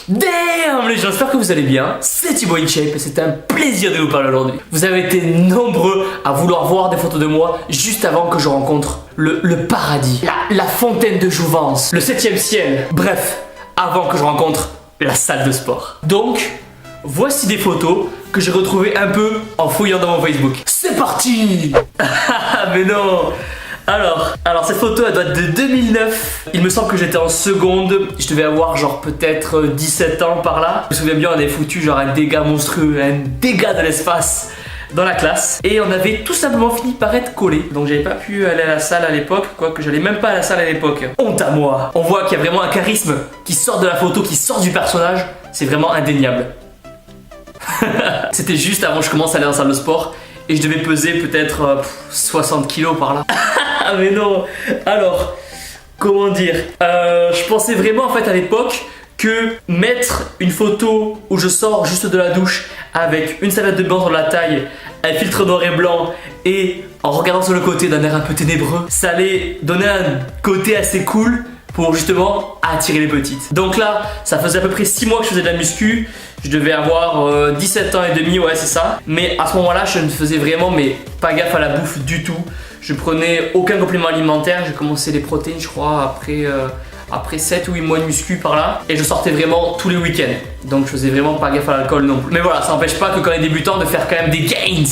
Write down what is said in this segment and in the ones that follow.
Damn les gens, j'espère que vous allez bien. C'est Thibaut InShape et c'est un plaisir de vous parler aujourd'hui. Vous avez été nombreux à vouloir voir des photos de moi juste avant que je rencontre le paradis, la fontaine de jouvence, le 7e ciel. Bref, avant que je rencontre la salle de sport. Donc, voici des photos que j'ai retrouvées un peu en fouillant dans mon Facebook. C'est parti. Mais non. Alors cette photo elle doit être de 2009. Il me semble que j'étais en seconde. Je devais avoir genre peut-être 17 ans par là. Je me souviens bien, on avait foutu genre un dégât monstrueux, un dégât de l'espace dans la classe. Et on avait tout simplement fini par être collés. Donc j'avais pas pu aller à la salle à l'époque. Quoique j'allais même pas à la salle à l'époque. Honte à moi. On voit qu'il y a vraiment un charisme qui sort de la photo, qui sort du personnage. C'est vraiment indéniable. C'était juste avant que je commence à aller en salle de sport. Et je devais peser peut-être 60 kilos par là. Ah mais non. Alors, comment dire, je pensais vraiment en fait à l'époque que mettre une photo où je sors juste de la douche avec une salade de bain sur la taille, un filtre noir et blanc et en regardant sur le côté d'un air un peu ténébreux, ça allait donner un côté assez cool pour justement attirer les petites. Donc là, ça faisait à peu près 6 mois que je faisais de la muscu. Je devais avoir 17 ans et demi, ouais c'est ça. Mais à ce moment-là, je ne faisais vraiment pas gaffe à la bouffe du tout. Je prenais aucun complément alimentaire. J'ai commencé les protéines, je crois, après 7 ou 8 mois de muscu par là. Et je sortais vraiment tous les week-ends. Donc je faisais vraiment pas gaffe à l'alcool non plus. Mais voilà, ça n'empêche pas que quand on est débutant de faire quand même des gains.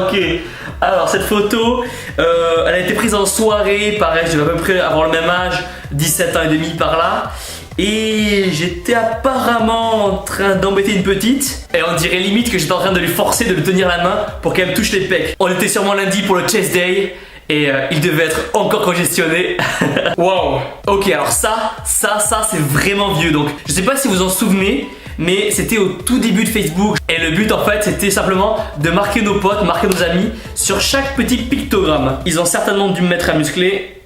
Ok. Alors cette photo, elle a été prise en soirée. Pareil, je devais à peu près avoir le même âge, 17 ans et demi par là. Et j'étais apparemment en train d'embêter une petite. Et on dirait limite que j'étais en train de lui forcer de lui tenir la main pour qu'elle me touche les pecs. On était sûrement lundi pour le chest day. Et il devait être encore congestionné. Wow. Ok, alors ça c'est vraiment vieux. Donc je sais pas si vous en souvenez, mais c'était au tout début de Facebook. Et le but en fait c'était simplement de marquer nos potes, marquer nos amis sur chaque petit pictogramme. Ils ont certainement dû me mettre à muscler.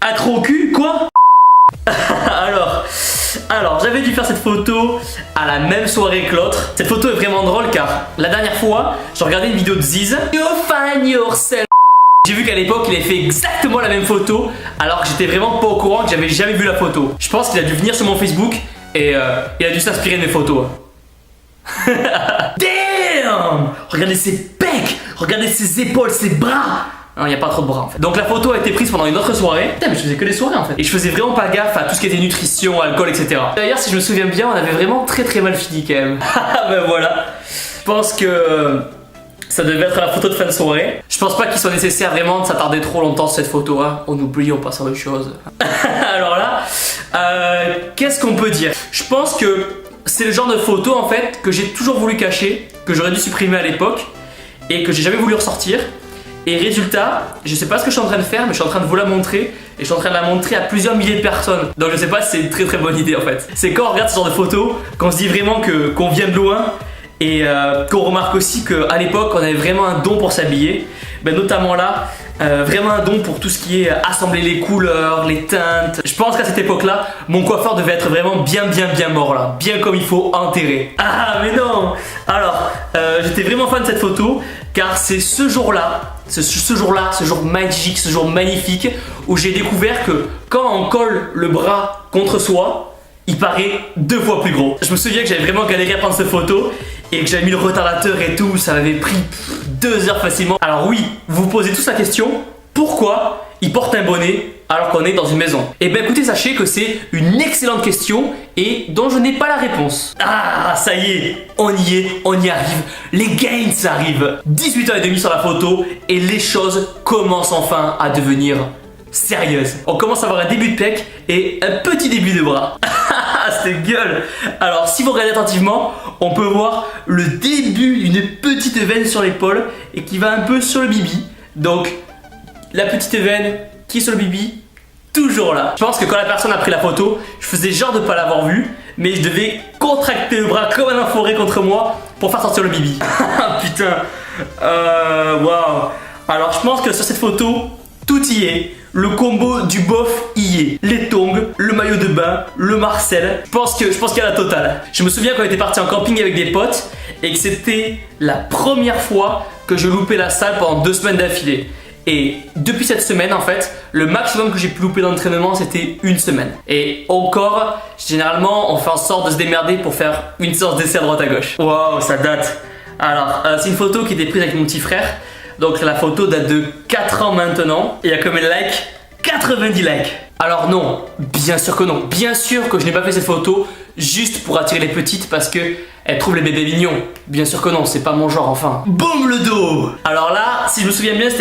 Accro au cul, quoi? Alors, j'avais dû faire cette photo à la même soirée que l'autre. Cette photo est vraiment drôle car la dernière fois, j'ai regardé une vidéo de Ziz. You find yourself. J'ai vu qu'à l'époque, il avait fait exactement la même photo alors que j'étais vraiment pas au courant, que j'avais jamais vu la photo. Je pense qu'il a dû venir sur mon Facebook et il a dû s'inspirer de mes photos. Damn! Regardez ses pecs, regardez ses épaules, ses bras. Non, il n'y a pas trop de bras en fait. Donc la photo a été prise pendant une autre soirée. Putain, mais je faisais que des soirées en fait. Et je faisais vraiment pas gaffe à tout ce qui était nutrition, alcool, etc. D'ailleurs, si je me souviens bien, on avait vraiment très mal fini quand même. Ben voilà. Je pense que ça devait être la photo de fin de soirée. Je pense pas qu'il soit nécessaire vraiment de s'attarder trop longtemps sur cette photo. Hein. On oublie, on passe à autre chose. Alors là, qu'est-ce qu'on peut dire? Je pense que c'est le genre de photo en fait que j'ai toujours voulu cacher, que j'aurais dû supprimer à l'époque et que j'ai jamais voulu ressortir. Et résultat, je sais pas ce que je suis en train de faire, mais je suis en train de vous la montrer. Et je suis en train de la montrer à plusieurs milliers de personnes. Donc je sais pas si c'est une très bonne idée en fait. C'est quand on regarde ce genre de photos qu'on se dit vraiment qu'on vient de loin. Et qu'on remarque aussi qu'à l'époque on avait vraiment un don pour s'habiller. Ben, notamment là, vraiment un don pour tout ce qui est assembler les couleurs, les teintes. Je pense qu'à cette époque là, mon coiffeur devait être vraiment bien mort là. Bien comme il faut, enterré. Ah mais non. Alors, j'étais vraiment fan de cette photo. Car c'est ce jour-là, ce jour magique, ce jour magnifique où j'ai découvert que quand on colle le bras contre soi, il paraît 2 fois plus gros. Je me souviens que j'avais vraiment galéré à prendre cette photo et que j'avais mis le retardateur et tout, ça m'avait pris 2 heures facilement. Alors oui, vous vous posez tous la question, pourquoi il porte un bonnet alors qu'on est dans une maison? Et bien écoutez, sachez que c'est une excellente question et dont je n'ai pas la réponse. Ah, ça y est, on y arrive. Les gains arrivent. 18h30 sur la photo et les choses commencent enfin à devenir sérieuses. On commence à avoir un début de pec et un petit début de bras. C'était gueule. Alors si vous regardez attentivement, on peut voir le début d'une petite veine sur l'épaule et qui va un peu sur le bibi. Donc la petite veine qui est sur le bibi, toujours là. Je pense que quand la personne a pris la photo, je faisais genre de pas l'avoir vu, mais je devais contracter le bras comme un enfoiré contre moi pour faire sortir le bibi. Putain. Waouh. Alors je pense que sur cette photo, tout y est. Le combo du bof y est. Les tongs, le maillot de bain, le Marcel. Je pense qu'il y a la totale. Je me souviens quand on était parti en camping avec des potes et que c'était la première fois que je loupais la salle pendant 2 semaines d'affilée. Et depuis cette semaine en fait, le maximum que j'ai pu louper d'entraînement c'était une semaine. Et encore, généralement on fait en sorte de se démerder pour faire une séance d'essai à droite à gauche. Waouh, ça date. Alors, c'est une photo qui était prise avec mon petit frère. Donc la photo date de 4 ans maintenant. Et il y a combien de likes? 90 likes. Alors non, bien sûr que non. Bien sûr que je n'ai pas fait cette photo juste pour attirer les petites parce que elles trouvent les bébés mignons. Bien sûr que non, c'est pas mon genre enfin. Boum le dos. Alors là, si je me souviens bien, c'était